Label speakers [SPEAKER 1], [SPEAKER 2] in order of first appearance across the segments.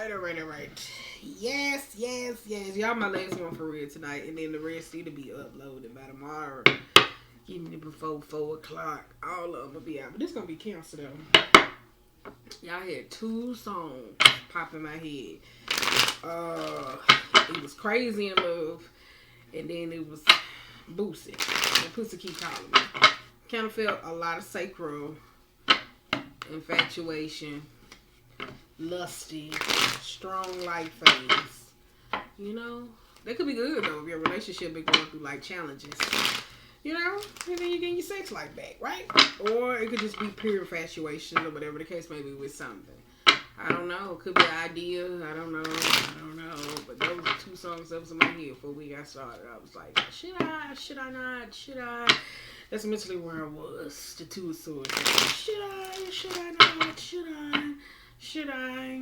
[SPEAKER 1] Alright. Yes. Y'all my last one for real tonight. And then the rest need to be uploaded by tomorrow. Give me before 4 o'clock. All of them will be out. But this gonna be canceled though. Y'all had 2 songs pop in my head. It was Crazy in Love. And then it was Boosie. And Pussy Keep Calling Me. Kind of felt a lot of sacral, infatuation, lusty, strong light phase. You know, they could be good though if your relationship been going through like challenges. You know, and then you get your sex life back, right? Or it could just be pure infatuation or whatever the case may be with something. I don't know. It could be an idea. I don't know. But those are 2 songs that was in my head before we got started. I was like, should I? Should I not? Should I? That's mentally where I was. The 2 of Swords. Should I? Should I not? Should I? Should I?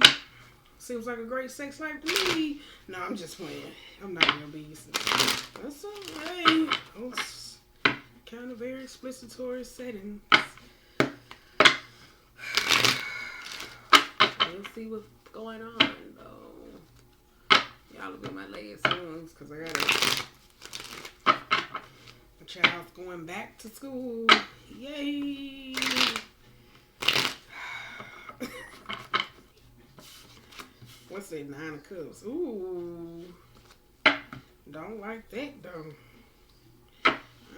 [SPEAKER 1] Seems like a great sex life to me. No, I'm just playing. I'm not gonna be. That's alright. Kind of very explicitory settings. We'll see what's going on though. Y'all will be my last ones because I got a child's going back to school. Yay! What's that? 9 of Cups. Ooh. Don't like that though.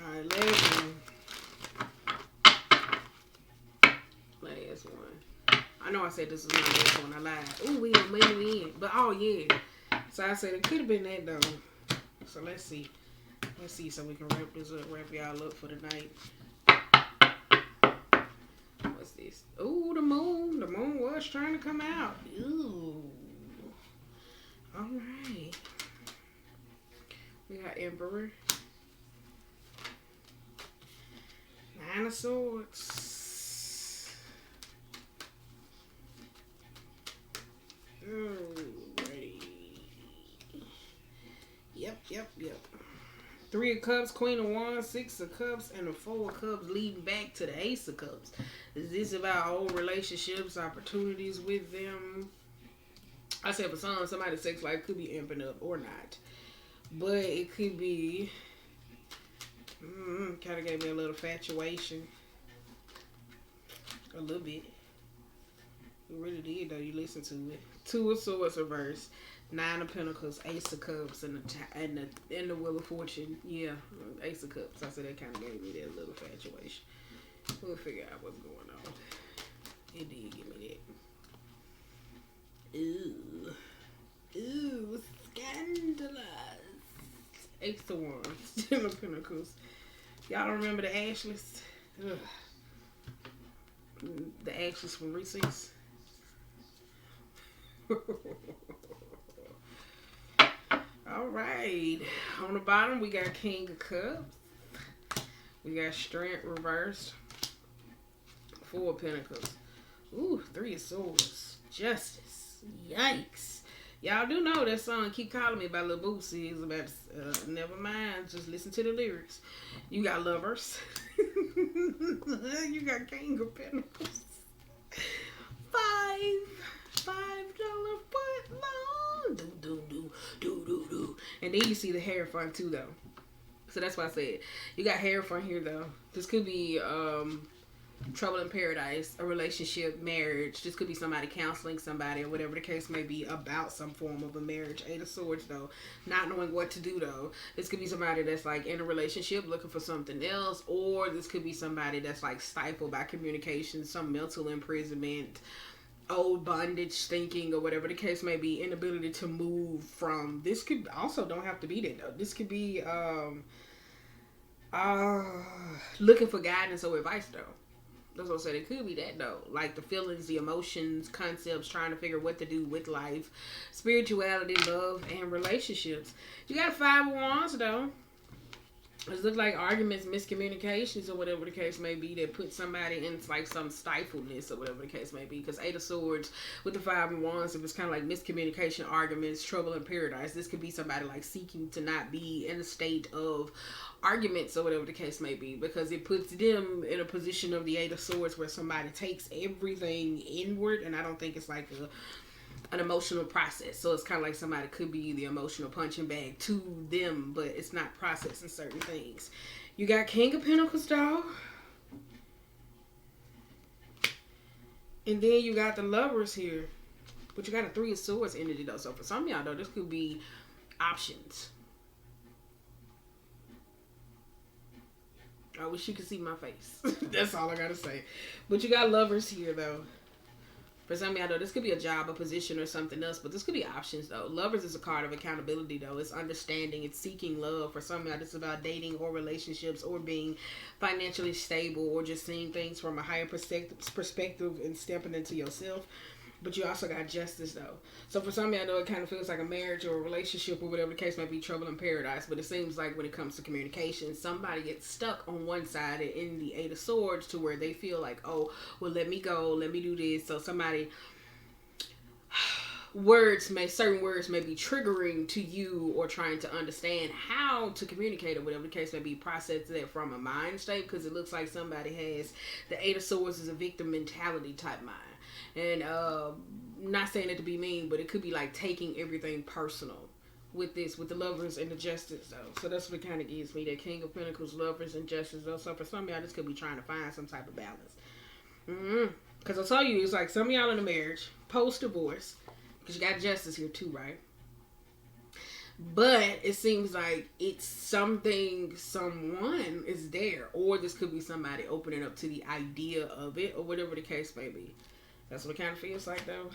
[SPEAKER 1] Alright, last one. Last one. I know I said this was my last one. I lied. Ooh, we didn't make it in. But oh yeah. So I said it could have been that though. So let's see. Let's see so we can wrap this up, wrap y'all up for the night. What's this? Ooh, the moon. The moon was trying to come out. Ooh. Alright. We got Emperor. 9 of Swords. Alrighty. Yep. 3 of Cups, Queen of Wands, 6 of Cups, and the 4 of Cups leading back to the Ace of Cups. Is this about old relationships, opportunities with them? I said for some, somebody's sex life could be amping up or not. But it could be... kind of gave me a little infatuation. A little bit. It really did though. You listen to it. 2 of Swords reversed. 9 of Pentacles, Ace of Cups, and the Wheel of Fortune. Yeah, Ace of Cups. I said that kind of gave me that little infatuation. We'll figure out what's going on. It did give me that. Ooh, scandalous. Ace of Wands, 10 of Pentacles. Y'all don't remember the Ashleys? Ugh. The Ashleys from Recess. Alright. On the bottom, we got King of Cups. We got Strength reversed. 4 of Pentacles. Ooh, 3 of Swords. Justice. Yikes. Y'all do know that song Keep Calling Me by Lil Boosie is about, never mind, just listen to the lyrics. You got Lovers. You got King of Pentacles. $5 foot long. Do. And then you see the hair front too though. So that's why I said, you got hair front here though. This could be, trouble in paradise, a relationship, marriage. This could be somebody counseling somebody or whatever the case may be about some form of a marriage. 8 of Swords though, not knowing what to do though. This could be somebody that's like in a relationship looking for something else, or this could be somebody that's like stifled by communication, some mental imprisonment, old bondage thinking, or whatever the case may be, inability to move from. This could also don't have to be that though. This could be looking for guidance or advice though. That's what I said. It could be that though. Like the feelings, the emotions, concepts, trying to figure what to do with life, spirituality, love, and relationships. You got 5 of Wands though. It looks like arguments, miscommunications, or whatever the case may be that put somebody in like some stifledness or whatever the case may be. Because 8 of Swords with the 5 of Wands, if it's kind of like miscommunication, arguments, trouble in paradise, this could be somebody like seeking to not be in a state of arguments or whatever the case may be, because it puts them in a position of the 8 of Swords where somebody takes everything inward, and I don't think it's like an emotional process. So it's kind of like somebody could be the emotional punching bag to them, but it's not processing certain things. You got King of Pentacles, dog. And then you got the Lovers here. But you got a Three of Swords energy, though. So for some of y'all, though, this could be options. I wish you could see my face. That's all I gotta say. But you got Lovers here, though. For some of y'all, though, this could be a job, a position, or something else. But this could be options, though. Lovers is a card of accountability, though. It's understanding. It's seeking love. For some of y'all, this is about dating or relationships or being financially stable or just seeing things from a higher perspective and stepping into yourself. But you also got Justice, though. So for some of y'all, I know it kind of feels like a marriage or a relationship or whatever the case might be, trouble in paradise. But it seems like when it comes to communication, somebody gets stuck on one side in the Eight of Swords to where they feel like, oh, well, let me go, let me do this. So somebody, certain words may be triggering to you or trying to understand how to communicate or whatever the case may be, process that from a mind state, because it looks like somebody has the Eight of Swords is a victim mentality type mind. And not saying it to be mean, but it could be like taking everything personal with this, with the Lovers and the Justice, though. So that's what it kind of gives me, that King of Pentacles, Lovers, and Justice, though. So for some of y'all, this could be trying to find some type of balance. Because I'll tell you, it's like some of y'all in a marriage, post-divorce, because you got Justice here too, right? But it seems like it's something, someone is there. Or this could be somebody opening up to the idea of it, or whatever the case may be. That's what it kind of feels like, though.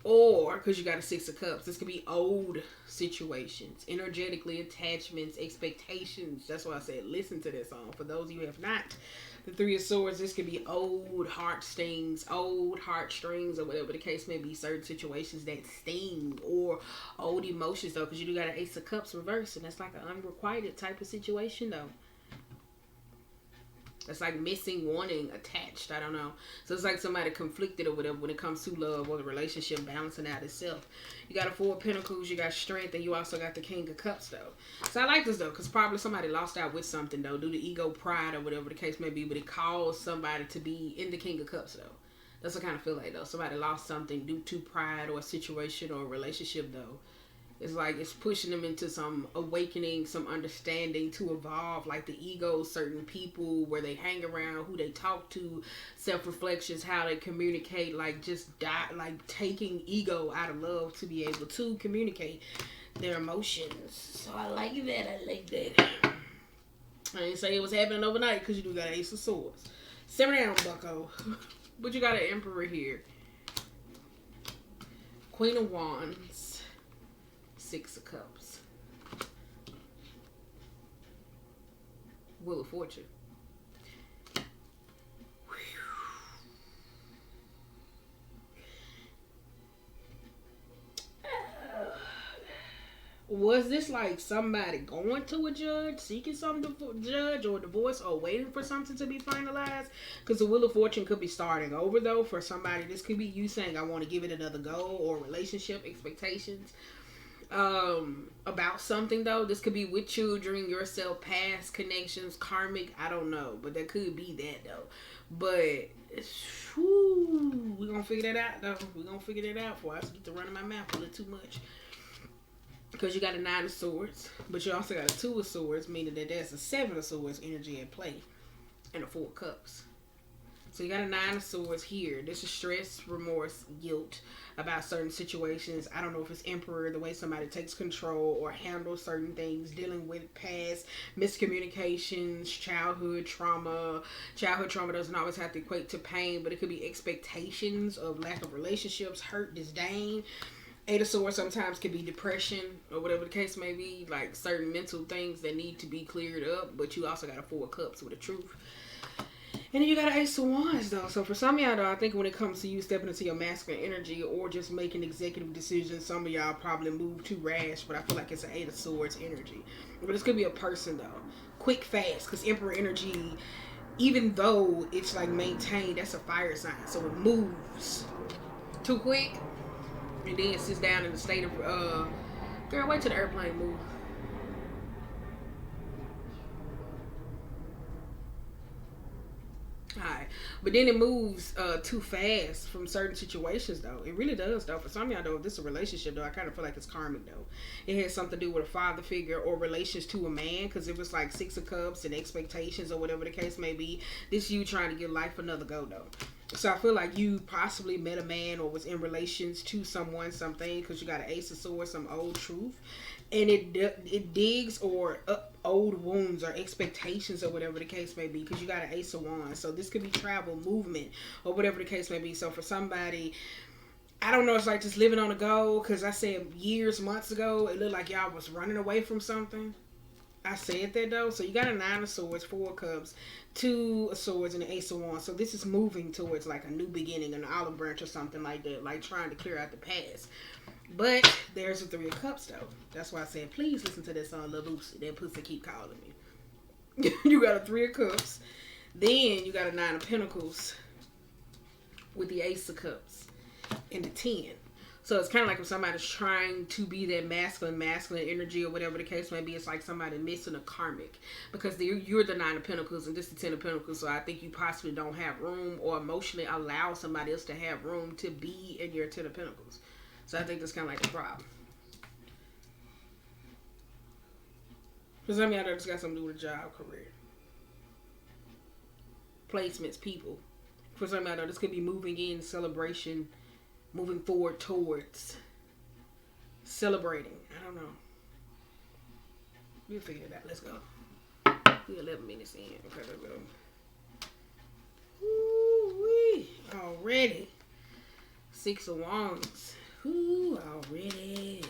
[SPEAKER 1] Or, because you got a Six of Cups, this could be old situations, energetically, attachments, expectations. That's why I said listen to this song. For those of you who have not, the Three of Swords, this could be old heart stings, old heartstrings, or whatever the case may be. Certain situations that sting, or old emotions, though, because you do got an Ace of Cups reversed, and that's like an unrequited type of situation, though. That's like missing, wanting, attached. I don't know. So it's like somebody conflicted or whatever when it comes to love or the relationship balancing out itself. You got a Four of Pentacles, you got Strength, and you also got the King of Cups, though. So I like this, though, because probably somebody lost out with something, though, due to ego, pride, or whatever the case may be, but it caused somebody to be in the King of Cups, though. That's what I kind of feel like, though. Somebody lost something due to pride or a situation or a relationship, though. It's like it's pushing them into some awakening, some understanding to evolve, like the ego, certain people, where they hang around, who they talk to, self-reflections, how they communicate, like just like taking ego out of love to be able to communicate their emotions. So I like that. I like that. I didn't say it was happening overnight because you do got Ace of Swords. Simmer down, bucko. But you got an Emperor here. Queen of Wands. Six of Cups. Wheel of Fortune. Was this like somebody going to a judge, seeking something to judge or divorce, or waiting for something to be finalized? Because the Wheel of Fortune could be starting over, though, for somebody. This could be you saying, I want to give it another go, or relationship expectations about something, though. This could be with children, yourself, past connections, karmic, I don't know, but that could be that, though. But we're gonna figure that out, though. We're gonna figure that out before I get to running my mouth a little too much, because you got a Nine of Swords, but you also got a Two of Swords, meaning that there's a Seven of Swords energy at play, and a Four of Cups. So you got a Nine of Swords here. This is stress, remorse, guilt about certain situations. I don't know if it's Emperor, the way somebody takes control or handles certain things, dealing with past miscommunications, childhood trauma. Childhood trauma doesn't always have to equate to pain, but it could be expectations of lack of relationships, hurt, disdain. Eight of Swords sometimes can be depression or whatever the case may be, like certain mental things that need to be cleared up. But you also got a Four of Cups with the truth. And then you got an Ace of Wands, though. So for some of y'all, though, I think when it comes to you stepping into your masculine energy or just making executive decisions, some of y'all probably move too rash, but I feel like it's an Eight of Swords energy. But this could be a person, though. Quick, fast, because Emperor energy, even though it's like maintained, that's a fire sign. So it moves too quick, and then it sits down in the state of, girl, wait till the airplane move. Alright, But then it moves too fast from certain situations, though. It really does, though. For some of y'all, though, if this is a relationship, though, I kind of feel like it's karmic, though. It has something to do with a father figure or relations to a man, because it was like Six of Cups and expectations or whatever the case may be. This you trying to give life another go, though. So I feel like you possibly met a man or was in relations to someone, something, because you got an Ace of Swords, some old truth. And it digs or up old wounds or expectations or whatever the case may be, because you got an Ace of Wands. So this could be travel, movement, or whatever the case may be. So for somebody, I don't know, it's like just living on the go, because I said years, months ago, it looked like y'all was running away from something. I said that, though. So you got a Nine of Swords, Four of Cups, Two of Swords, and an Ace of Wands. So this is moving towards like a new beginning, an olive branch or something like that, like trying to clear out the past. But there's a Three of Cups, though. That's why I said, please listen to that song, Lil Boosie. That pussy keep calling me. You got a Three of Cups. Then you got a Nine of Pentacles with the Ace of Cups and the 10. So it's kind of like if somebody's trying to be that masculine energy or whatever the case may be, it's like somebody missing a karmic, because you're the Nine of Pentacles and this is the 10 of Pentacles. So I think you possibly don't have room or emotionally allow somebody else to have room to be in your 10 of Pentacles. So I think that's kind of like the problem. Because I mean, I know it's got something to do with a job, career, placements, people. For some, I know this could be moving in, celebration, moving forward towards celebrating. I don't know. We'll figure it out. Let's go. We're 11 minutes in. Okay, let's go. Woo-wee. Already. Six of Wands. Ooh, already.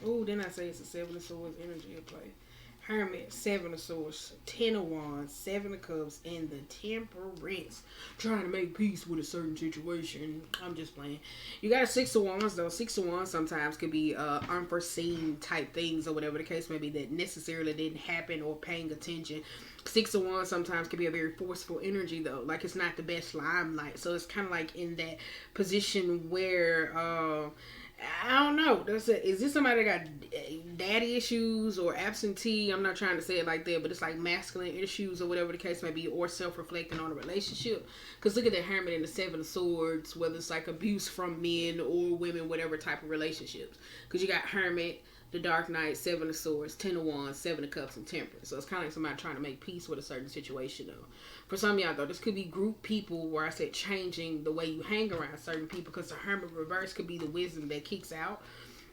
[SPEAKER 1] Oh, then I say it's a Seven of Swords energy at play. Hermit, Seven of Swords, 10 of Wands, 7 of Cups, and the Temperance. Trying to make peace with a certain situation. I'm just playing. You got a Six of Wands, though. Six of Wands sometimes could be unforeseen type things or whatever the case may be that necessarily didn't happen or paying attention. Six of Wands sometimes can be a very forceful energy, though. Like, it's not the best limelight. So it's kind of like in that position where, I don't know. Is this somebody that got daddy issues or absentee? I'm not trying to say it like that, but it's like masculine issues or whatever the case may be, or self-reflecting on a relationship. Because look at the Hermit and the Seven of Swords, whether it's like abuse from men or women, whatever type of relationships. Because you got Hermit, the Dark Knight, Seven of Swords, 10 of Wands, 7 of Cups, and Temperance. So it's kind of like somebody trying to make peace with a certain situation, though. For some of y'all, though, this could be group people where I said changing the way you hang around certain people, because the Hermit reverse could be the wisdom that kicks out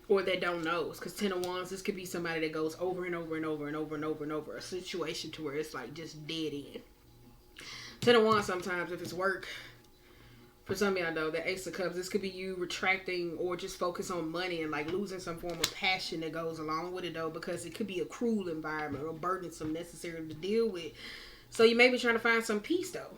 [SPEAKER 1] or that don't know. Because 10 of Wands, this could be somebody that goes over and over and over and over and over and over a situation to where it's like just dead end. 10 of Wands sometimes, if it's work, for some of y'all, though, the Ace of Cups, this could be you retracting or just focus on money and like losing some form of passion that goes along with it, though, because it could be a cruel environment or burdensome, necessary to deal with. So you may be trying to find some peace, though.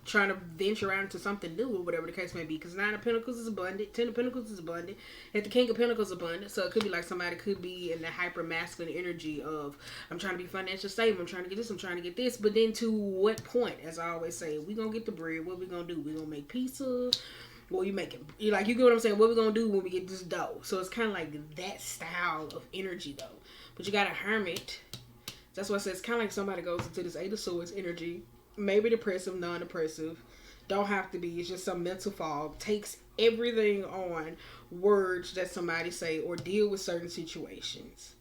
[SPEAKER 1] Trying to venture out into something new or whatever the case may be. Because 9 of Pentacles is abundant. 10 of Pentacles is abundant. And the King of Pentacles is abundant. So it could be like somebody could be in the hyper masculine energy of, I'm trying to be financially stable. I'm trying to get this. I'm trying to get this. But then to what point? As I always say, we going to get the bread. What we going to do? We going to make pizza. What you making? You get what I'm saying? What we going to do when we get this dough? So it's kind of like that style of energy, though. But you got a Hermit. That's why I said it's kind of like somebody goes into this Eight of Swords energy. Maybe depressive, non-depressive. Don't have to be. It's just some mental fog. Takes everything on words that somebody say or deal with certain situations.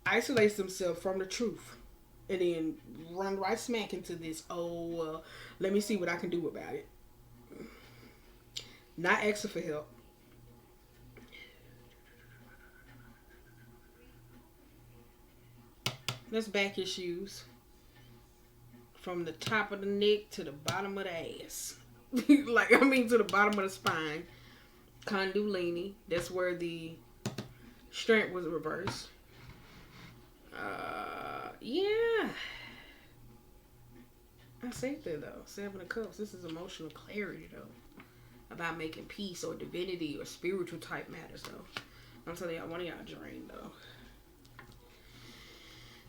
[SPEAKER 1] Isolates themselves from the truth. And then run right smack into this, let me see what I can do about it. Not asking for help. That's back issues. From the top of the neck to the bottom of the ass. To the bottom of the spine. Kundalini. That's where the strength was reversed. Yeah. I say that, though. 7 of Cups. This is emotional clarity, though. About making peace or divinity or spiritual type matters, though. I'm telling y'all, one of y'all drained, though.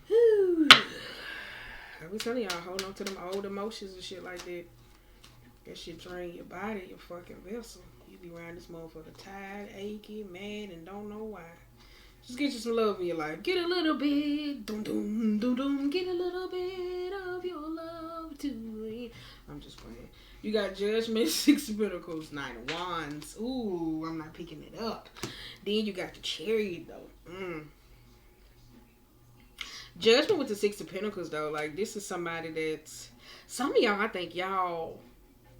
[SPEAKER 1] Whew. I be telling y'all, hold on to them old emotions and shit like that. That shit drain your body, your fucking vessel. You be around this motherfucker tired, achy, mad, and don't know why. Just get you some love in your life. Get a little bit, dum dum dum dum. Get a little bit of your love to me. I'm just playing. You got Judgment, Six of Pentacles, Nine of Wands. Ooh, I'm not picking it up. Then you got the Chariot though. Judgment with the Six of Pentacles though. Like this is somebody that's some of y'all. I think y'all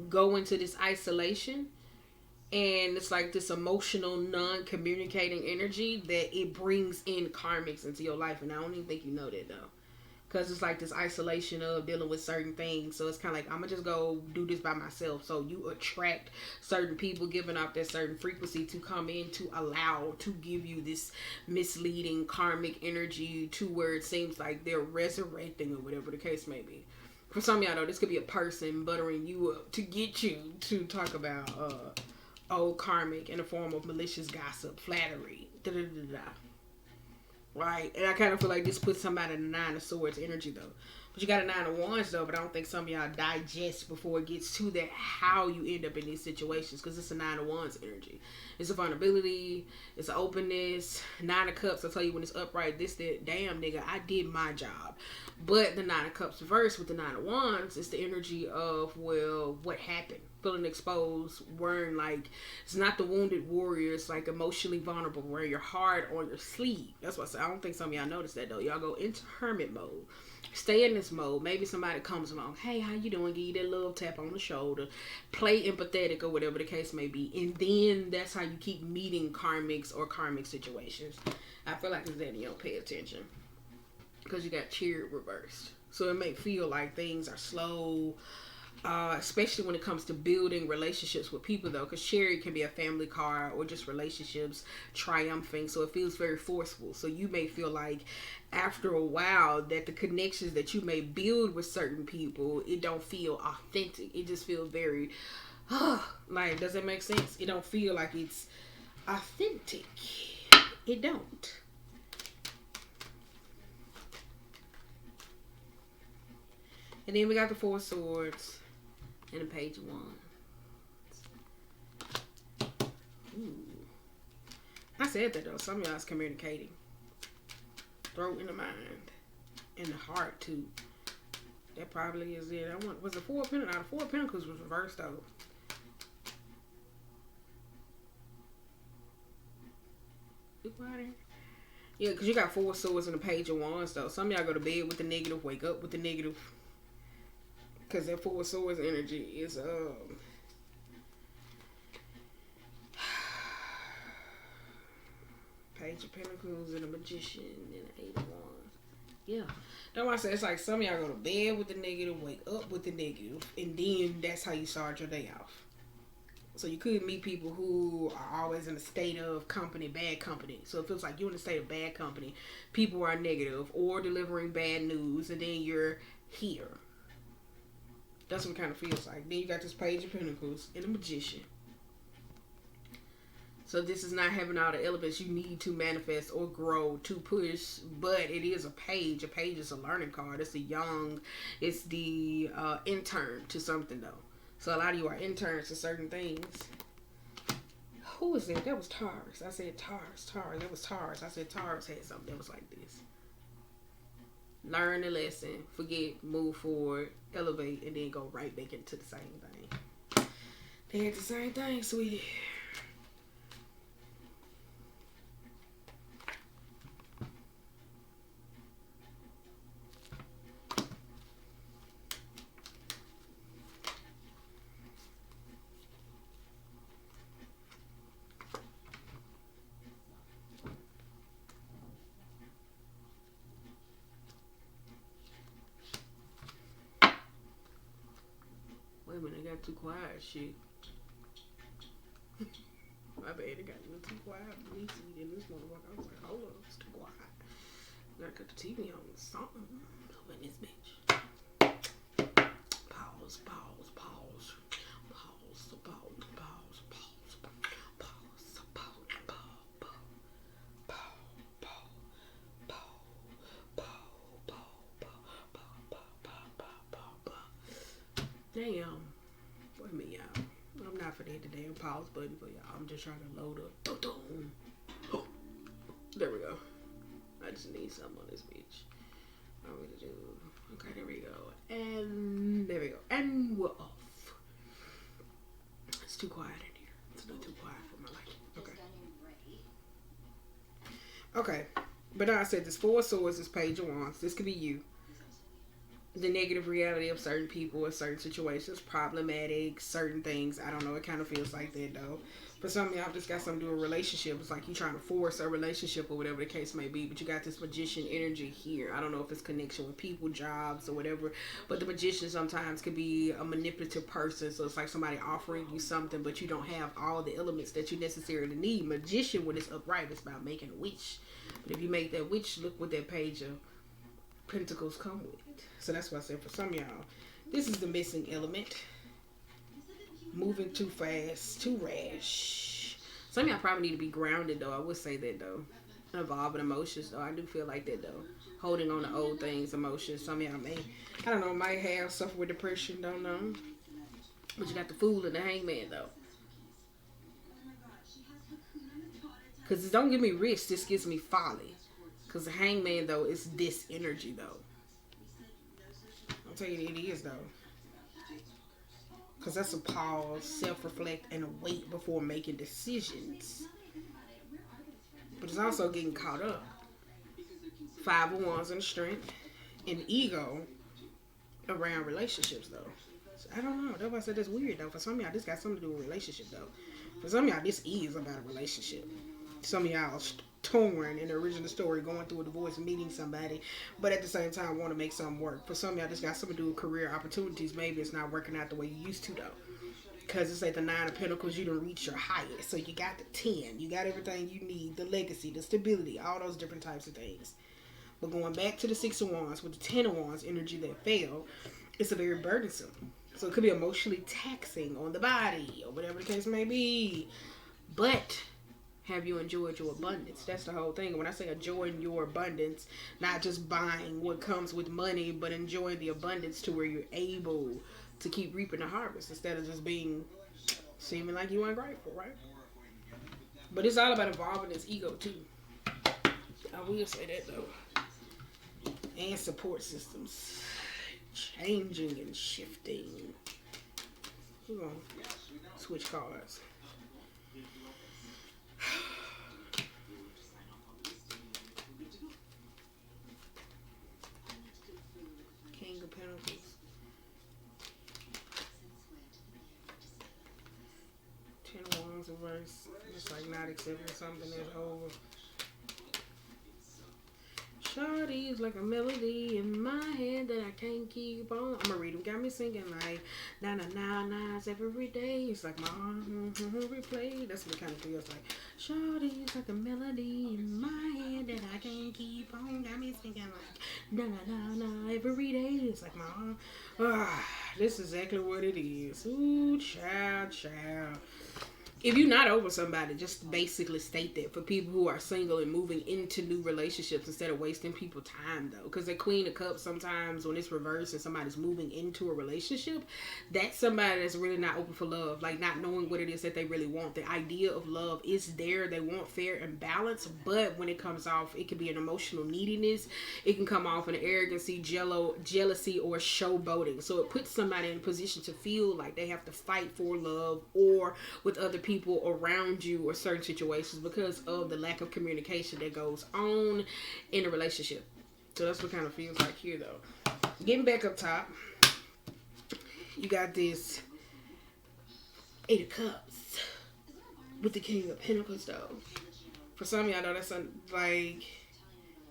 [SPEAKER 1] go into this isolation. And it's like this emotional, non-communicating energy that it brings in karmics into your life. And I don't even think you know that, though. Because it's like this isolation of dealing with certain things. So it's kind of like, I'm going to just go do this by myself. So you attract certain people giving off that certain frequency to come in to allow, to give you this misleading karmic energy to where it seems like they're resurrecting or whatever the case may be. For some of y'all, though, this could be a person buttering you up to get you to talk about, old karmic in the form of malicious gossip, flattery, right? And I kind of feel like this puts somebody in the Nine of Swords energy though. But you got a Nine of Wands though, but I don't think some of y'all digest before it gets to that how you end up in these situations, because it's a Nine of Wands energy. It's a vulnerability, it's an openness. Nine of Cups, I'll tell you when it's upright, this, that, damn nigga, I did my job. But the Nine of Cups reverse with the Nine of Wands is the energy of, well, what happened? Feeling exposed, wearing like, it's not the wounded warrior, it's like emotionally vulnerable, wearing your heart on your sleeve. That's what I say. I don't think some of y'all notice that though. Y'all go into hermit mode. Stay in this mode. Maybe somebody comes along, hey, how you doing? Give you that little tap on the shoulder. Play empathetic or whatever the case may be. And then that's how you keep meeting karmics or karmic situations. I feel like it's that you don't pay attention. Because you got Chariot reversed. So it may feel like things are slow. Especially when it comes to building relationships with people though, because Chariot can be a family card or just relationships triumphing, so it feels very forceful. So you may feel like after a while that the connections that you may build with certain people, it don't feel authentic. It just feels very like, does that make sense? It don't feel like it's authentic. It don't. And then we got the Four of Swords and the Page of Wands. Ooh. I said that though. Some of y'all's communicating. Throat in the mind. And the heart too. That probably is it. Was the Four of Pentacles? Now the Four of Pentacles was reversed though. Yeah, because you got Four of Swords and the Page of Wands though. Some of y'all go to bed with the negative, wake up with the negative. Because that Four of Swords energy is Page of Pentacles and a Magician and an Eight of Wands. Yeah. That's why I say it's like some of y'all go to bed with the negative, wake up with the negative, and then that's how you start your day off. So you could meet people who are always in a state of company, bad company. So it feels like you're in a state of bad company. People are negative or delivering bad news, and then you're here. That's what it kind of feels like. Then you got this Page of Pentacles and a Magician. So this is not having all the elements you need to manifest or grow to push, but it is a page. A page is a learning card. It's it's the intern to something though. So a lot of you are interns to certain things. Who was that? That was Taurus. I said Taurus. That was Taurus. I said Taurus had something that was like this. Learn the lesson, forget, move forward, elevate, and then go right back into the same thing. They had the same thing, sweetie. Wait a minute, I got too quiet, shit. My bad, it got a little too quiet. Me see in this motherfucker. I was like, hold up, it's too quiet. Gotta cut the TV on something. Over in this bitch. Pause, pause, pause. Pause, pause, pause, pause. Pause, pause. Damn. Wait a minute, y'all. I'm not for to hit the damn pause button for y'all. I'm just trying to load up. There we go. I just need something on this bitch. What am I gonna do? Okay, there we go. And there we go. And we're off. It's too quiet in here. It's not too quiet for my liking. Okay. Okay. But now I said this Four of Swords, this Page of Wands. This could be you. The negative reality of certain people or certain situations, problematic, certain things. I don't know. It kind of feels like that though. For some of y'all, just got something to do with a relationship. It's like you trying to force a relationship or whatever the case may be. But you got this magician energy here. I don't know if it's connection with people, jobs, or whatever. But the magician sometimes could be a manipulative person. So it's like somebody offering you something, but you don't have all the elements that you necessarily need. Magician, when it's upright, it's about making a wish. But if you make that wish, look what that Page of Pentacles come with. So that's why I said for some of y'all, this is the missing element. Moving too fast, too rash. Some of y'all probably need to be grounded though. I would say that though. Involving emotions though. I do feel like that though. Holding on to old things, emotions. Some of y'all may, I don't know, might have suffer with depression. Don't know. But you got the Fool and the Hangman though. Because don't give me risk. This gives me folly. Because the Hangman though is this energy though. I'll tell you it is though. Because that's a pause, self-reflect, and a wait before making decisions. But it's also getting caught up. Five of Wands and strength and ego around relationships though. So I don't know. That's why I said that's weird though. For some of y'all, this got something to do with relationship though. For some of y'all, this is about a relationship. Some of y'all torn in the original story, going through a divorce, meeting somebody, but at the same time want to make something work. For some of y'all, this got something to do with career opportunities. Maybe it's not working out the way you used to though, because it's like the Nine of Pentacles. You don't reach your highest, so you got the 10. You got everything you need, the legacy, the stability, all those different types of things. But going back to the Six of Wands with the 10 of Wands energy that fell, it's a very burdensome. So it could be emotionally taxing on the body or whatever the case may be. But have you enjoyed your abundance? That's the whole thing. When I say enjoying your abundance, not just buying what comes with money, but enjoying the abundance to where you're able to keep reaping the harvest instead of just being seeming like you ungrateful, right? But it's all about evolving this ego too. I will say that though. And support systems. Changing and shifting. We're gonna switch cards. King of Pentacles. 10 of Wands reverse. Just like not accepting something that's over. Shawty's like a melody in my head that I can't keep on. I'm gonna read them. Got me singing like na na na na's every day. It's like my replay. That's what it kind of feels like. Shawty's like a melody in my head that I can't keep on. Got me singing like na na na na every day. It's like my this is exactly what it is. Ooh, child. If you're not over somebody, just basically state that for people who are single and moving into new relationships instead of wasting people's time though. Because the Queen of Cups sometimes when it's reversed and somebody's moving into a relationship, that's somebody that's really not open for love. Like not knowing what it is that they really want. The idea of love is there. They want fair and balance. But when it comes off, it can be an emotional neediness. It can come off an arrogancy, jealousy, or showboating. So it puts somebody in a position to feel like they have to fight for love or with other people around you or certain situations because of the lack of communication that goes on in a relationship. So that's what kind of feels like here though. Getting back up top, you got this 8 of Cups with the King of Pentacles though. For some of y'all know that's like,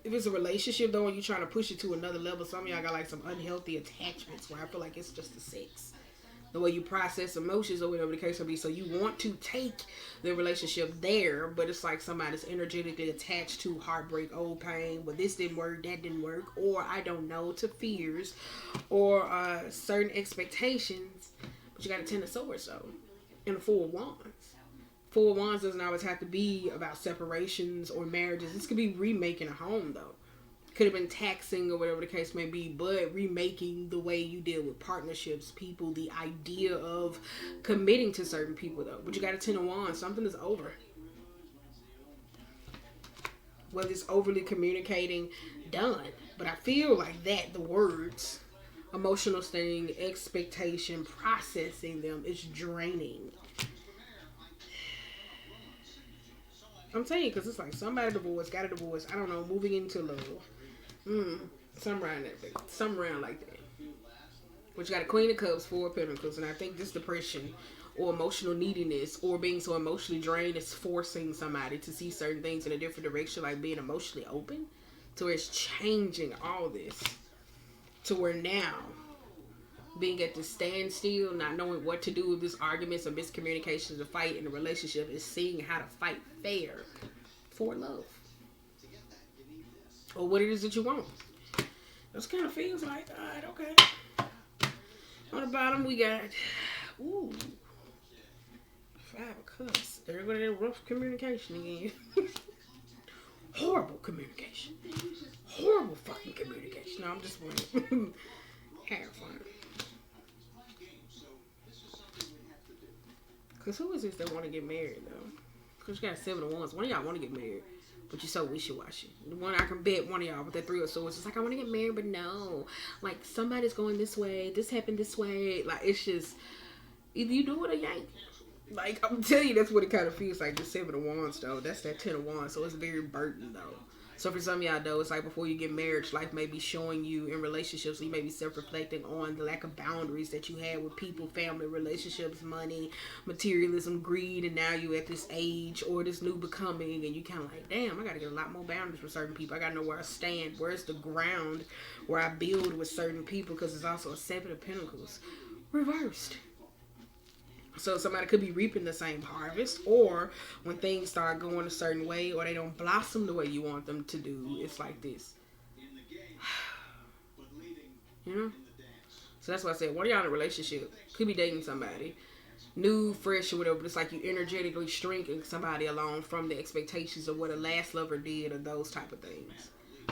[SPEAKER 1] if it's a relationship though and you're trying to push it to another level, some of y'all got like some unhealthy attachments where I feel like it's just the sex. The way you process emotions or whatever the case may be. So you want to take the relationship there, but it's like somebody's energetically attached to heartbreak, old pain. Well, this didn't work, that didn't work, or I don't know, to fears, or certain expectations. But you got a 10 of Swords though, and a 4 of Wands. 4 of Wands doesn't always have to be about separations or marriages. This could be remaking a home though. Could have been taxing or whatever the case may be, but remaking the way you deal with partnerships, people, the idea of committing to certain people though. But you got a 10 of Wands, something is over. whether it's overly communicating, done. But I feel like that the words, emotional sting, expectation, processing them is draining. I'm telling you, because it's like somebody divorced, got a divorce, I don't know, moving into love. Mm, something around that thing. Something around like that. But you got a Queen of Cups, Four of Pentacles, and I think this depression or emotional neediness or being so emotionally drained is forcing somebody to see certain things in a different direction, like being emotionally open, to where it's changing all this. To where now, being at the standstill, not knowing what to do with these arguments or miscommunications or fight in a relationship, is seeing how to fight fair for love. Or what it is that you want. This kind of feels like, alright, okay. On the bottom, we got, ooh, Five of Cups. There go that rough communication again. Horrible communication. Horrible fucking communication. No, I'm just playing. Have fun. Because who is this that want to get married, though? Because you got 7 of Wands. One of y'all want to get married, but you're so wishy-washy. The one I can bet one of y'all with that 3 of Swords is like, I want to get married, but no. Like, somebody's going this way. This happened this way. Like, it's just, either you do it or you ain't. Like, I'm telling you, that's what it kind of feels like, the 7 of Wands, though. That's that 10 of Wands, so it's very burdened, though. So for some of y'all, though, it's like before you get married, life may be showing you in relationships, so you may be self-reflecting on the lack of boundaries that you had with people, family, relationships, money, materialism, greed, and now you at this age or this new becoming, and you kind of like, damn, I got to get a lot more boundaries with certain people. I got to know where I stand, where's the ground where I build with certain people, because it's also a 7 of Pentacles reversed. So somebody could be reaping the same harvest, or when things start going a certain way or they don't blossom the way you want them to do, it's like this. You know? So that's why I said, one of y'all in a relationship, could be dating somebody, new, fresh, or whatever, but it's like you energetically shrinking somebody along from the expectations of what a last lover did or those type of things.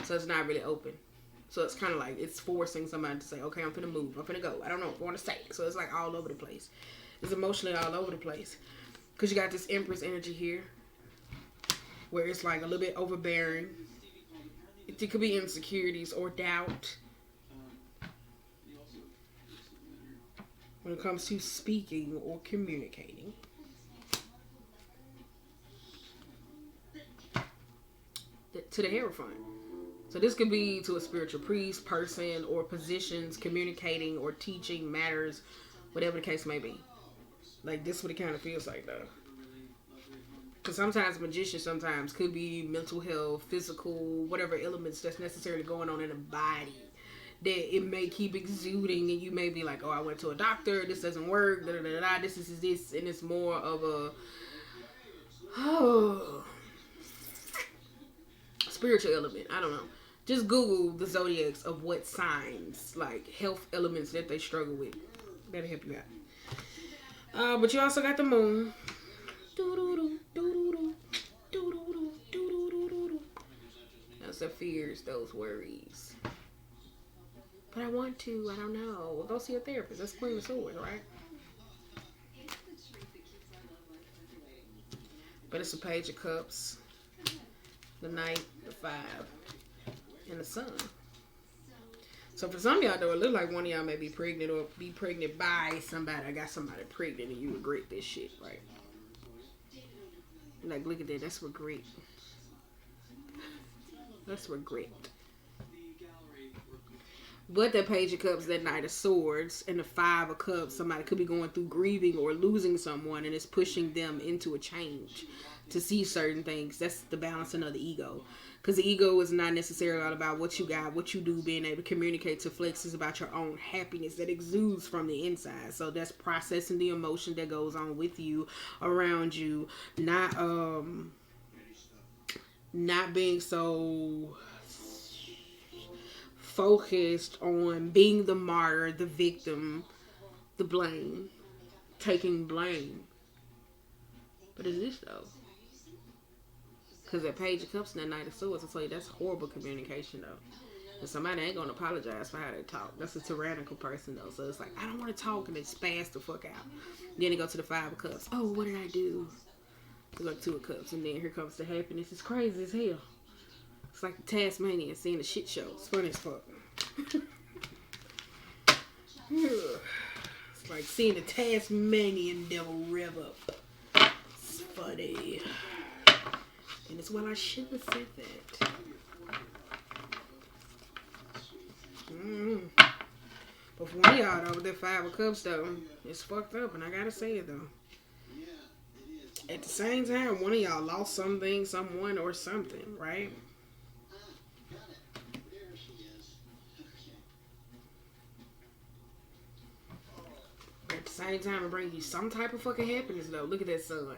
[SPEAKER 1] So it's not really open. So it's kind of like it's forcing somebody to say, okay, I'm finna move, I'm finna go. I don't know, I want to stay. So it's like all over the place. It's emotionally all over the place. Because you got this Empress energy here, where it's like a little bit overbearing. It could be insecurities or doubt. When it comes to speaking or communicating. To the Hierophant. So this could be to a spiritual priest, person, or positions, communicating or teaching matters, whatever the case may be. Like, this is what it kind of feels like, though. Because sometimes magician sometimes could be mental health, physical, whatever elements that's necessarily going on in the body. That it may keep exuding, and you may be like, oh, I went to a doctor, this doesn't work, da-da-da-da, this is this, and it's more of a, spiritual element. I don't know. Just Google the zodiacs of what signs, like health elements that they struggle with. That'll help you out. But you also got the moon. That's the fears, those worries. But I want to, I don't know. Well, go see a therapist. That's Queen of Swords, right? But it's a Page of Cups, the Knight, the 5, and the Sun. So for some of y'all, though, it looks like one of y'all may be pregnant or be pregnant by somebody. I got somebody pregnant and you regret this shit, right? Like, look at that. That's regret. That's regret. But that Page of Cups, that Knight of Swords, and the 5 of Cups, somebody could be going through grieving or losing someone, and it's pushing them into a change to see certain things. That's the balancing of the ego. Because the ego is not necessarily all about what you got, what you do, being able to communicate to flex is about your own happiness that exudes from the inside. So that's processing the emotion that goes on with you, around you, not being so focused on being the martyr, the victim, the blame, taking blame. But is this though? Because that Page of Cups and that Knight of Swords, I tell you, that's horrible communication, though. And somebody ain't going to apologize for how they talk. That's a tyrannical person, though. So it's like, I don't want to talk, and they spaz the fuck out. Then they go to the 5 of Cups. Oh, what did I do? It's like 2 of Cups, and then here comes the happiness. It's crazy as hell. It's like the Tasmanian seeing the shit show. It's funny as fuck. It's like seeing the Tasmanian devil rev up. It's funny. And it's well, I should have said that. But for one of y'all though, with that 5 of Cups though, it's fucked up, and I gotta say it though. At the same time, one of y'all lost something, someone, or something, right? At the same time, it brings you some type of fucking happiness though. Look at that sun.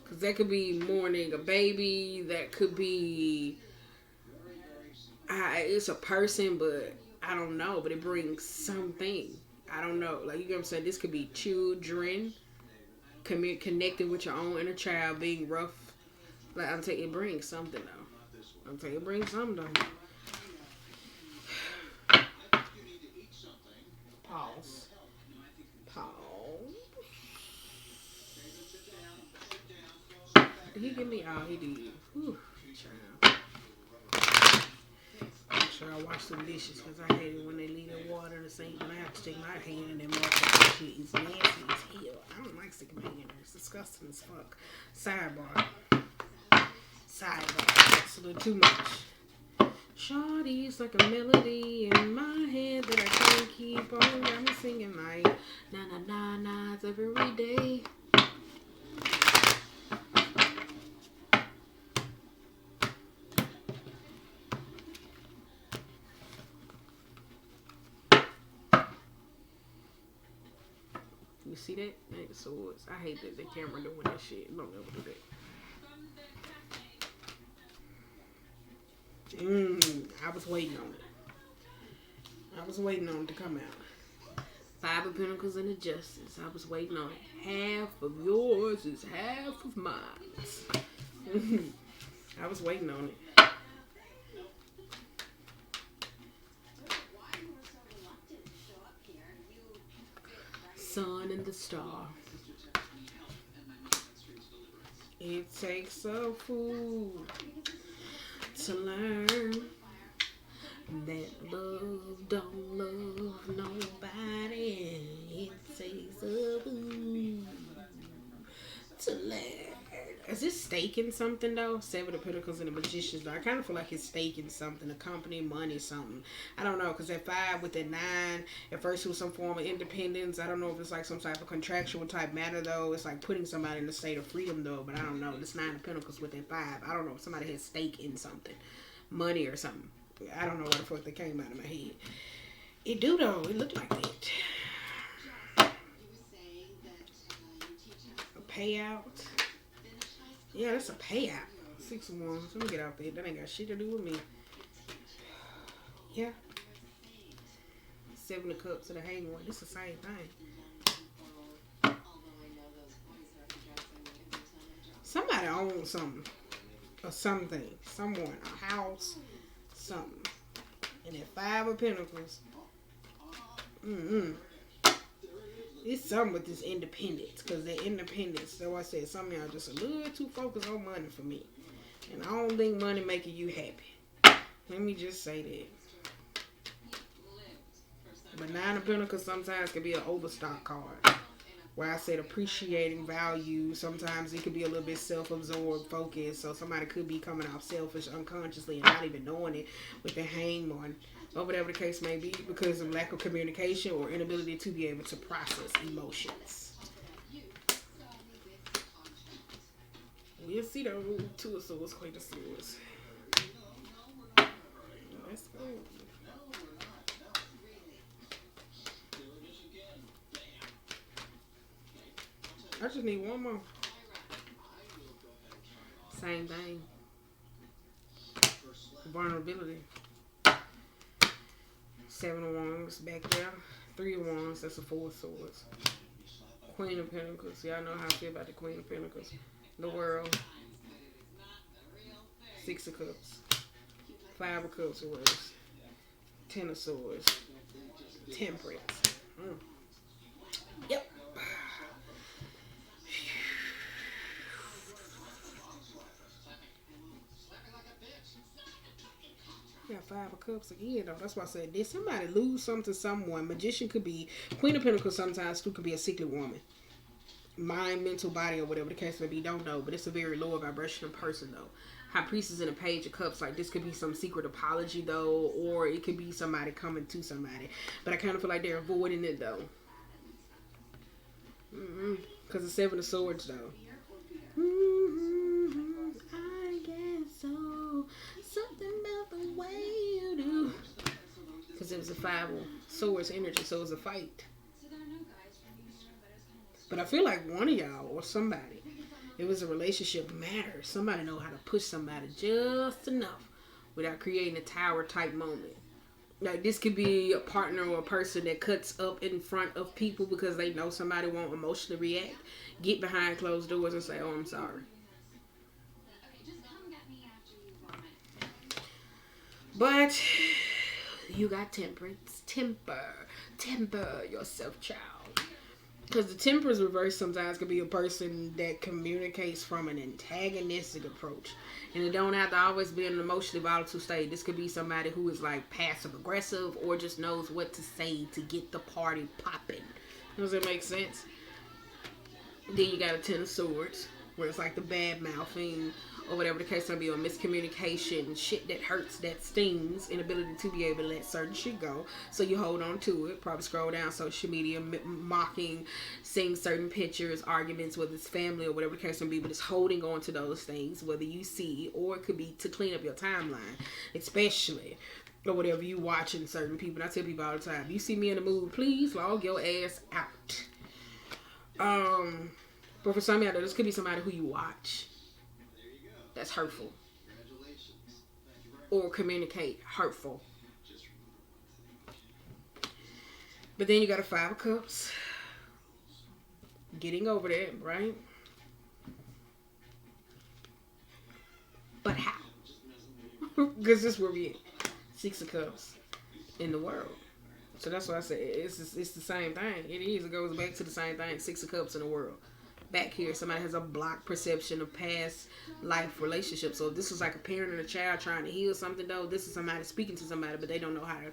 [SPEAKER 1] Because that could be mourning a baby. That could be... it's a person, but I don't know. But it brings something. I don't know. Like, you know what I'm saying? This could be children connecting with your own inner child, being rough. Like, I'm telling you, it brings something, though. I'm telling you, it brings something, though. Pause. Did he give me? Oh, he did. Whew, child. I'm sure I wash some dishes because I hate it when they leave the water in the sink and I have to stick my hand in there. That shit is nasty as hell. I don't like sticking my hand in there. It's disgusting as fuck. Sidebar. It's a little too much. Shawty's like a melody in my head that I can't keep on. Got me singing like na na na na's every day. You see that? That swords. I hate that the camera doing that shit. Don't ever do that. I was waiting on it. I was waiting on it to come out. 5 of Pentacles and the Justice. I was waiting on it. Half of yours is half of mine. I was waiting on it. Sun and the star. It takes a fool to learn that love don't love nobody. It takes a fool to learn. Is this staking something though? 7 of Pentacles and the Magician's. I kind of feel like it's staking something, a company, money, something. I don't know, because that 5 with that 9, at first it was some form of independence. I don't know if it's like some type of contractual type matter though. It's like putting somebody in a state of freedom though, but I don't know. This 9 of Pentacles with that 5. I don't know if somebody has stake in something, money or something. I don't know what the fuck that came out of my head. It do though. It looked like that. A payout. Yeah, that's a payout. 6 of Wands. Let me get out there. That ain't got shit to do with me. Yeah. 7 of Cups to the Hanged One. It's the same thing. Somebody owns something. Or something. Someone. A house. Something. And that 5 of Pentacles. It's something with this independence. Because that independence, so I said, some of y'all just a little too focused on money for me. And I don't think money making you happy. Let me just say that. But 9 of Pentacles sometimes can be an overstock card. Where I said appreciating value. Sometimes it could be a little bit self-absorbed, focused. So somebody could be coming off selfish unconsciously and not even knowing it with the Hanged One. Or whatever the case may be, because of lack of communication or inability to be able to process emotions. We'll see though. 2 of Swords, Queen of Swords. Let's go. I just need one more. Same thing. Vulnerability. 7 of Wands back there. 3 of Wands. That's a 4 of Swords. Queen of Pentacles. Y'all know how I feel about the Queen of Pentacles. The World. 6 of Cups. 5 of Cups. Words. 10 of Swords. Temperance. Yep. Five of Cups again, though. That's why I said, did somebody lose something to someone? Magician could be, Queen of Pentacles sometimes too could be a sickly woman. Mind, mental, body, or whatever the case may be, don't know. But it's a very lower vibrational person, though. High Priestess and a Page of Cups, like this could be some secret apology, though. Or it could be somebody coming to somebody. But I kind of feel like they're avoiding it, though. Because the Seven of Swords, though. I guess so. Something about the way you do. Because it was a Five of Swords energy, so it was a fight. But I feel like one of y'all or somebody, it was a relationship matter. Somebody know how to push somebody just enough without creating a tower type moment. Like this could be a partner or a person that cuts up in front of people because they know somebody won't emotionally react. Get behind closed doors and say, oh, I'm sorry. But you got temperance. Temper yourself, child. Because the temperance reverse sometimes could be a person that communicates from an antagonistic approach. And it don't have to always be in an emotionally volatile state. This could be somebody who is like passive aggressive or just knows what to say to get the party popping. Does that make sense? Then you got a Ten of Swords, where it's like the bad mouthing or whatever the case may be, or miscommunication, shit that hurts, that stings, inability to be able to let certain shit go. So you hold on to it. Probably scroll down social media, mocking, seeing certain pictures, arguments with his family or whatever the case may be, but it's holding on to those things, whether you see, or it could be to clean up your timeline, especially. Or whatever you watching certain people. And I tell people all the time, you see me in the mood, please log your ass out. But for some of y'all, this could be somebody who you watch that's hurtful or communicate hurtful. But then you got a Five of Cups, getting over that, right? But how? Because this is where we at. Six of Cups in the world. So that's why I say it's the same thing. It is. It goes back to the same thing. Six of Cups in the world. Back here, somebody has a blocked perception of past life relationships. So if this is like a parent and a child trying to heal something, though, this is somebody speaking to somebody, but they don't know how to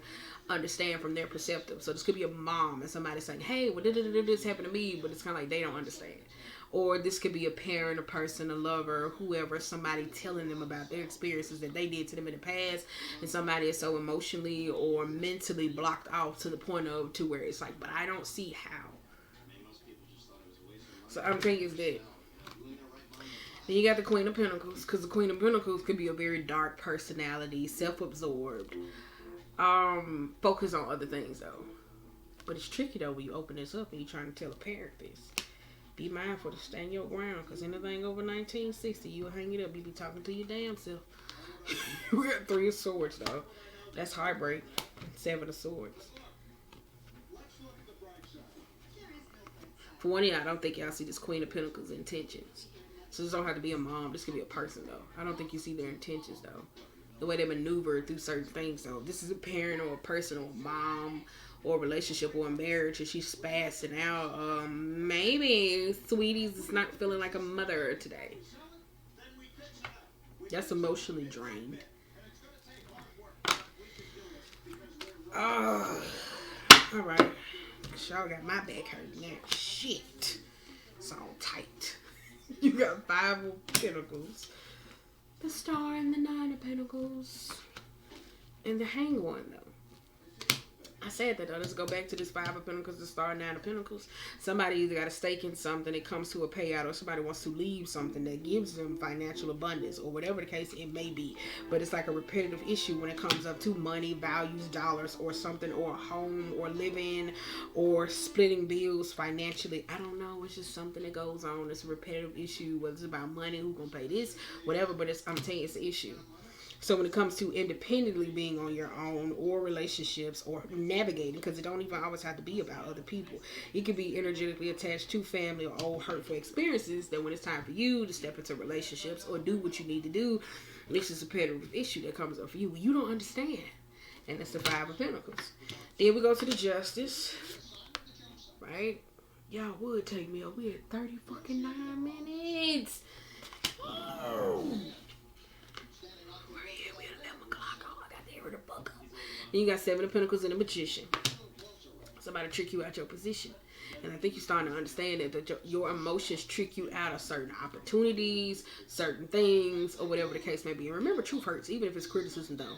[SPEAKER 1] understand from their perspective. So this could be a mom and somebody saying, hey, well, this happened to me, but it's kind of like they don't understand. Or this could be a parent, a person, a lover, whoever, somebody telling them about their experiences that they did to them in the past, and somebody is so emotionally or mentally blocked off to the point of to where it's like, but I don't see how. So I'm thinking is that. Then you got the Queen of Pentacles, because the Queen of Pentacles could be a very dark personality, self-absorbed, focus on other things though. But it's tricky though when you open this up and you're trying to tell a parent this. Be mindful to stand your ground, because anything over 1960, you'll hang it up. You be talking to your damn self. We got Three of Swords though. That's heartbreak. Seven of Swords. For one of y'all, I don't think y'all see this Queen of Pentacles intentions. So this don't have to be a mom. This could be a person, though. I don't think you see their intentions, though. The way they maneuver through certain things, though. This is a parent or a person or a mom or a relationship or a marriage, and she's spazzing out. Maybe Sweetie's is not feeling like a mother today. That's emotionally drained. All right. Y'all got my back hurting now. Shit. It's all tight. You got Five of Pentacles, the Star and the Nine of Pentacles, and the Hanged One, though. I said that, though. Let's go back to this Five of Pentacles, the Star, Nine of Pentacles. Somebody either got a stake in something that comes to a payout, or somebody wants to leave something that gives them financial abundance, or whatever the case it may be. But it's like a repetitive issue when it comes up to money, values, dollars, or something, or a home, or living, or splitting bills financially. I don't know. It's just something that goes on. It's a repetitive issue, whether it's about money, who's going to pay this, whatever. But I'm telling you, it's an issue. So when it comes to independently being on your own, or relationships, or navigating, because it don't even always have to be about other people. It can be energetically attached to family or old hurtful experiences, that when it's time for you to step into relationships or do what you need to do, this is a repetitive issue that comes up for you. You don't understand. And that's the Five of Pentacles. Then we go to the Justice. Right? Y'all would take me up. We had 30 fucking 9 minutes. Oh. Then you got Seven of Pentacles and the Magician. Somebody trick you out your position. And I think you're starting to understand that your emotions trick you out of certain opportunities, certain things, or whatever the case may be. And remember, truth hurts, even if it's criticism, though.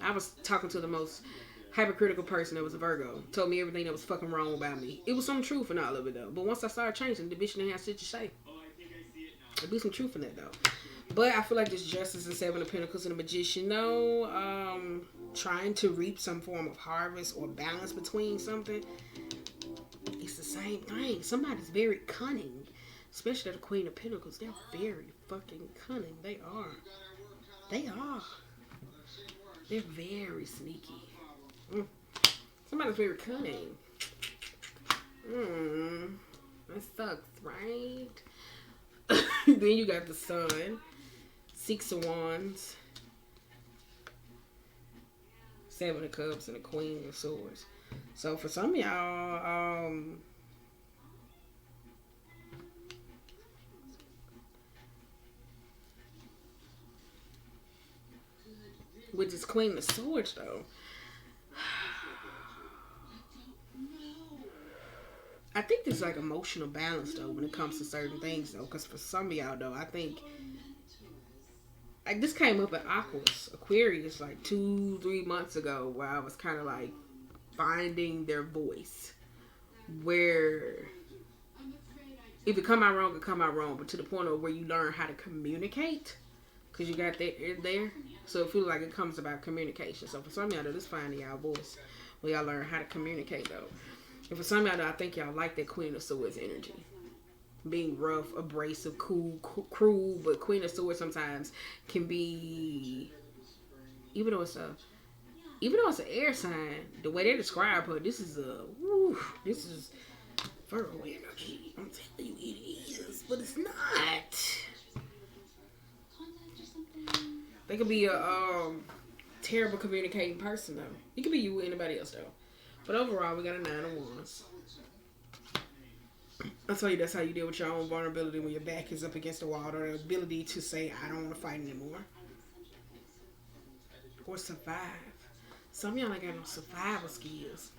[SPEAKER 1] I was talking to the most hypercritical person that was a Virgo. Told me everything that was fucking wrong about me. It was some truth in all of it, though. But once I started changing, the bitch didn't have shit to say. There'd be some truth in that, though. But I feel like this Justice and Seven of Pentacles and the Magician, though, trying to reap some form of harvest or balance between something. It's the same thing. Somebody's very cunning. Especially the Queen of Pentacles. They're very fucking cunning. They are. They are. They're very sneaky. Somebody's very cunning. That sucks, right? Then you got the Sun. Six of Wands. Seven of Cups and the Queen of Swords. So for some of y'all, with this Queen of Swords, though, I think there's like emotional balance, though, when it comes to certain things, though. Because for some of y'all, though, I think, like, this came up at Aquarius, like 2-3 months ago, where I was kind of like finding their voice. Where if it come out wrong, it come out wrong. But to the point of where you learn how to communicate. Because you got that there. So it feels like it comes about communication. So for some of y'all, though, this finding y'all voice. Where y'all learn how to communicate, though. And for some of y'all, though, I think y'all like that Queen of Swords energy. Being rough, abrasive, cool, cruel. But Queen of Swords sometimes can be, even though it's an air sign, the way they describe her, this is Virgo energy. I'm telling you, it is, but it's not. They could be a terrible communicating person, though. It could be you or anybody else, though. But overall, we got a 9 of Wands. I'll tell you, that's how you deal with your own vulnerability when your back is up against the wall, or the ability to say, I don't want to fight anymore. Or survive. Some of y'all ain't got no survival skills.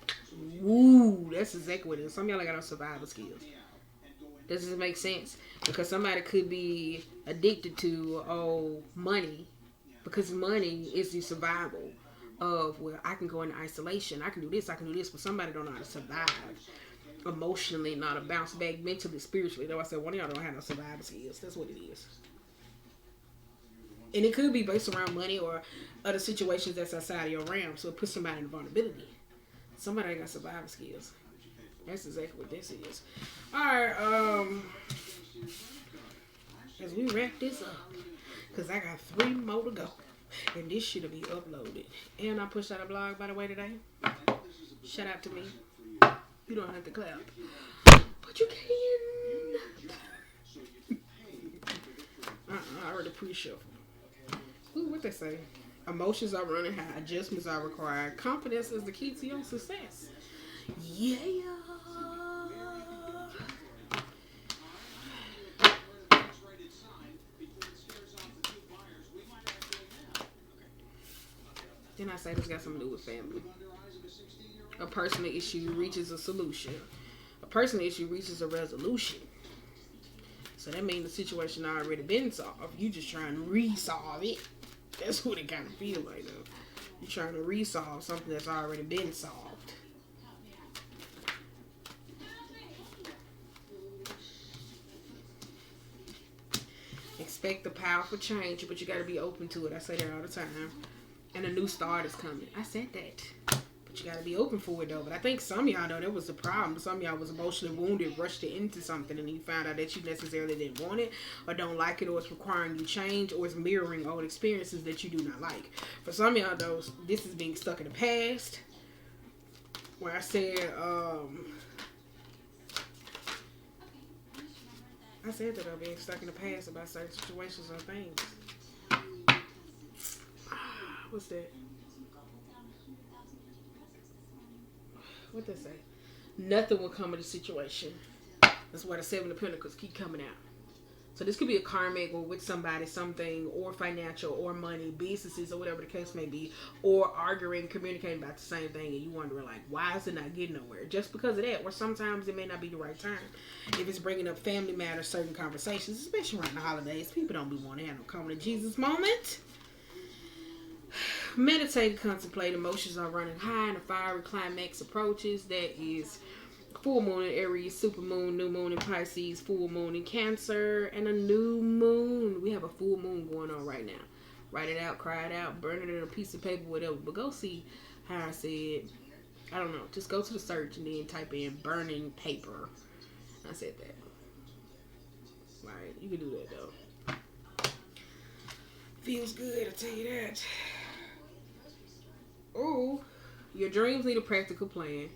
[SPEAKER 1] Woo, that's exactly what it is. Some of y'all ain't got no survival skills. Does this make sense? Because somebody could be addicted to, money. Because money is the survival of, well, I can go into isolation. I can do this. But somebody don't know how to survive. Emotionally, not to bounce back mentally, spiritually. Though I said one of y'all don't have no survival skills. That's what it is. And it could be based around money or other situations that's outside of your realm. So it puts somebody in vulnerability. Somebody ain't got survival skills. That's exactly what this is. Alright, as we wrap this up, because I got 3 more to go. And this shit'll be uploaded. And I pushed out a blog, by the way, today. Shout out to me. You don't have to clap. But you can. I already pre-shuffled. Ooh, what they say? Emotions are running high. Adjustments are required. Confidence is the key to your success. Yeah. Then I say this got something to do with family. A personal issue reaches a solution. A personal issue reaches a resolution. So that means the situation already been solved. You just trying to resolve it. That's what it kind of feels like, though. You're trying to resolve something that's already been solved. Expect the powerful change, but you got to be open to it. I say that all the time. And a new start is coming. I said that. But you got to be open for it, though. But I think some of y'all, though, that was the problem. Some of y'all was emotionally wounded, rushed into something, and you found out that you necessarily didn't want it, or don't like it, or it's requiring you change, or it's mirroring old experiences that you do not like. For some of y'all, though, this is being stuck in the past. Where I said, that I'm being stuck in the past about certain situations or things. What's that? What they say? Nothing will come of the situation. That's why the 7 of Pentacles keep coming out. So this could be a karmic or with somebody, something, or financial, or money, businesses, or whatever the case may be, or arguing, communicating about the same thing, and you wondering like, why is it not getting nowhere? Just because of that, or sometimes it may not be the right time. If it's bringing up family matters, certain conversations, especially around the holidays, people don't be wanting to have no coming to Jesus moment. Meditate, contemplate, emotions are running high, and a fiery climax approaches. That is full moon in Aries, super moon, new moon in Pisces, full moon in Cancer, and a new moon. We have a full moon going on right now. Write it out, cry it out, burn it in a piece of paper, whatever. But go see how I said, I don't know, just go to the search and then type in burning paper. I said that. Right, you can do that though. Feels good, I tell you that. Oh, your dreams need a practical plan.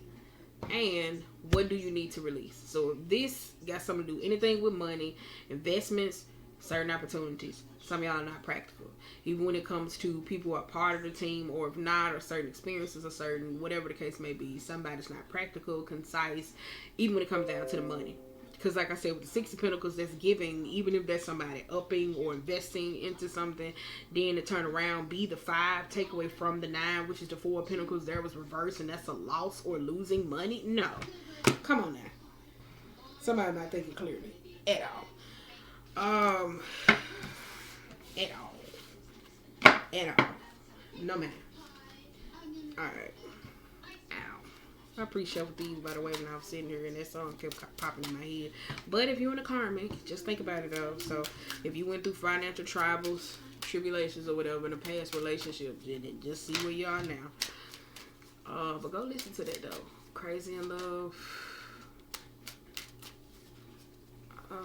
[SPEAKER 1] And what do you need to release? So if this got something to do anything with money, investments, certain opportunities, some of y'all are not practical. Even when it comes to people who are part of the team, or if not, or certain experiences, or certain whatever the case may be, somebody's not practical, concise, even when it comes down to the money. Because like I said, with the Six of Pentacles, that's giving, even if that's somebody upping or investing into something, then to turn around, be the 5, take away from the 9, which is the 4 of Pentacles, there was reversed, and that's a loss or losing money. No. Come on now. Somebody not thinking clearly. At all. At all. At all. No man. Alright. I appreciate these, by the way, when I was sitting here and that song kept popping in my head. But if you're in a karmic, just think about it though. So if you went through financial troubles, tribulations, or whatever in a past relationship, then just see where you are now. But go listen to that though. Crazy in Love. I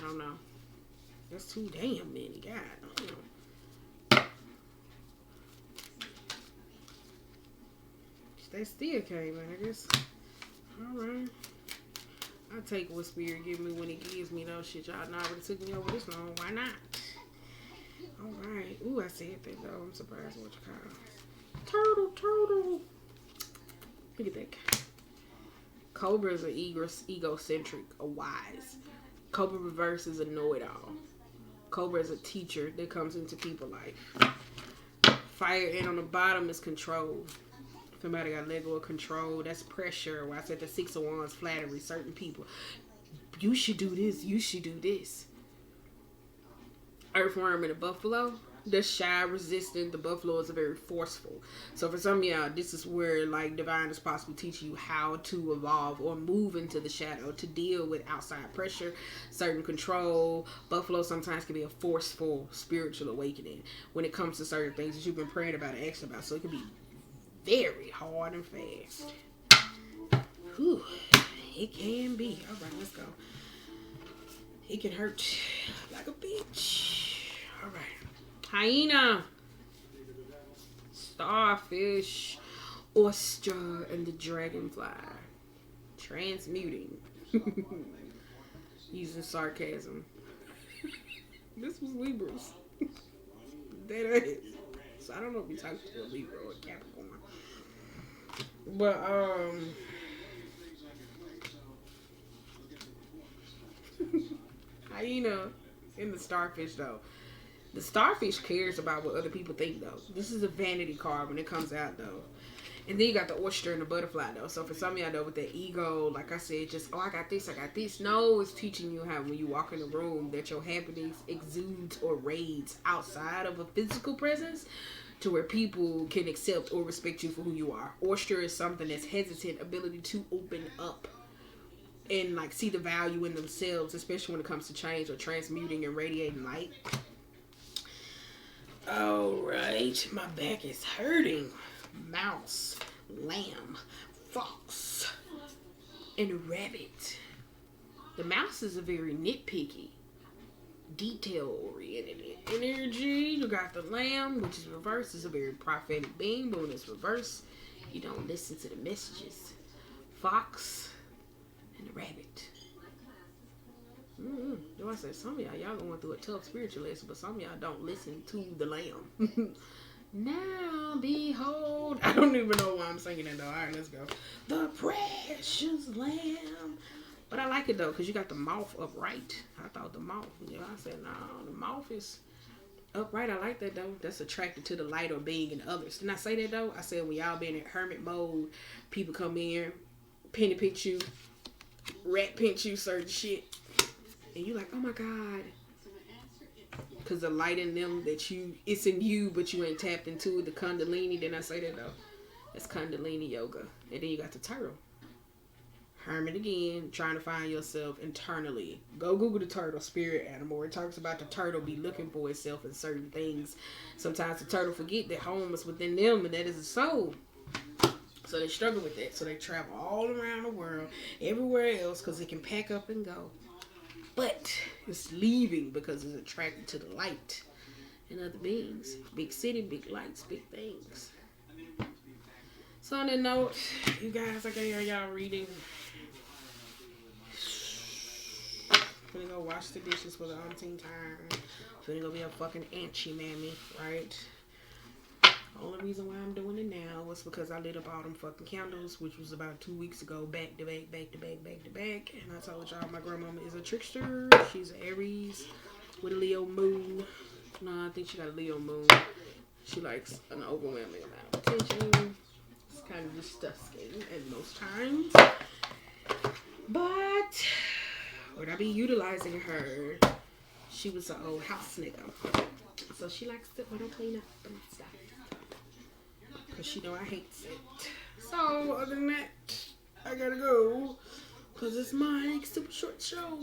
[SPEAKER 1] don't know. That's too damn many. God, I don't know. They still came in, I guess. Alright. I'll take what spirit give me when it gives me those shit. Y'all know it took me over this long. Why not? Alright. Ooh, I said that though. I'm surprised what you call. Turtle. Look at that. Cobra is an egocentric, a wise. Cobra reverse is a know-it-all. Cobra is a teacher that comes into people's life. Fire and on the bottom is control. Somebody got let go of control. That's pressure. When I said the 6 of Wands, flattery, certain people. You should do this. You should do this. Earthworm and a buffalo. They're shy, resistant. The buffalo is very forceful. So for some of y'all, this is where like divine is possibly teaching you how to evolve or move into the shadow to deal with outside pressure, certain control. Buffalo sometimes can be a forceful spiritual awakening when it comes to certain things that you've been praying about and asking about. So it can be very hard and fast. Whew. It can be. Alright, let's go. It can hurt like a bitch. Alright. Hyena. Starfish. Oyster and the dragonfly. Transmuting. Using sarcasm. This was Libras. That is. So I don't know if we talked to a Libra or a Capricorn. But, hyena in the starfish, though. The starfish cares about what other people think, though. This is a vanity card when it comes out, though. And then you got the oyster and the butterfly, though. So for some of y'all, though, with that ego, like I said, just, oh, I got this. No, it's teaching you how when you walk in the room that your happiness exudes or raids outside of a physical presence, to where people can accept or respect you for who you are. Oyster is something that's hesitant, ability to open up and like see the value in themselves, especially when it comes to change or transmuting and radiating light. Alright, my back is hurting. Mouse, lamb, fox, and a rabbit. The mouse is a very nitpicky, detail-oriented energy. You got the lamb, which is reverse. Is a very prophetic being, but when it's reverse, you don't listen to the messages. Fox and the rabbit. I said some of y'all going through a tough spiritual lesson, but some of y'all don't listen to the lamb. Now behold, I don't even know why I'm singing it though. Alright, let's go. The precious lamb But I like it though, because you got the mouth upright. I thought the mouth, I said, no, the mouth is upright. I like that though. That's attracted to the light or being in others. Didn't I say that though? I said when y'all been in hermit mode, people come in, penny pinch you, rat pinch you, certain shit. And you like, oh my God. Because the light in them it's in you, but you ain't tapped into it, the Kundalini. Didn't I say that though? That's Kundalini yoga. And then you got the turtle. Hermit again, trying to find yourself internally. Go Google the turtle, spirit animal. It talks about the turtle be looking for itself in certain things. Sometimes the turtle forget that home is within them, and that is the soul. So they struggle with that. So they travel all around the world, everywhere else, because it can pack up and go. But it's leaving because it's attracted to the light and other beings. Big city, big lights, big things. So on that note, you guys, I gave y'all reading. Finna go wash the dishes for the umpteenth time. Finna go be a fucking auntie mammy, right? The only reason why I'm doing it now was because I lit up all them fucking candles, which was about 2 weeks ago, back to back, back to back, back to back. And I told y'all my grandmama is a trickster. She's an Aries with a Leo moon. No, I think she got a Leo moon. She likes an overwhelming amount of attention. It's kind of disgusting at most times. But would I be utilizing her? She was an old house nigga. So she likes to want to clean up and stuff. Because she know I hate it. So other than that, I gotta go. Because it's my super short show.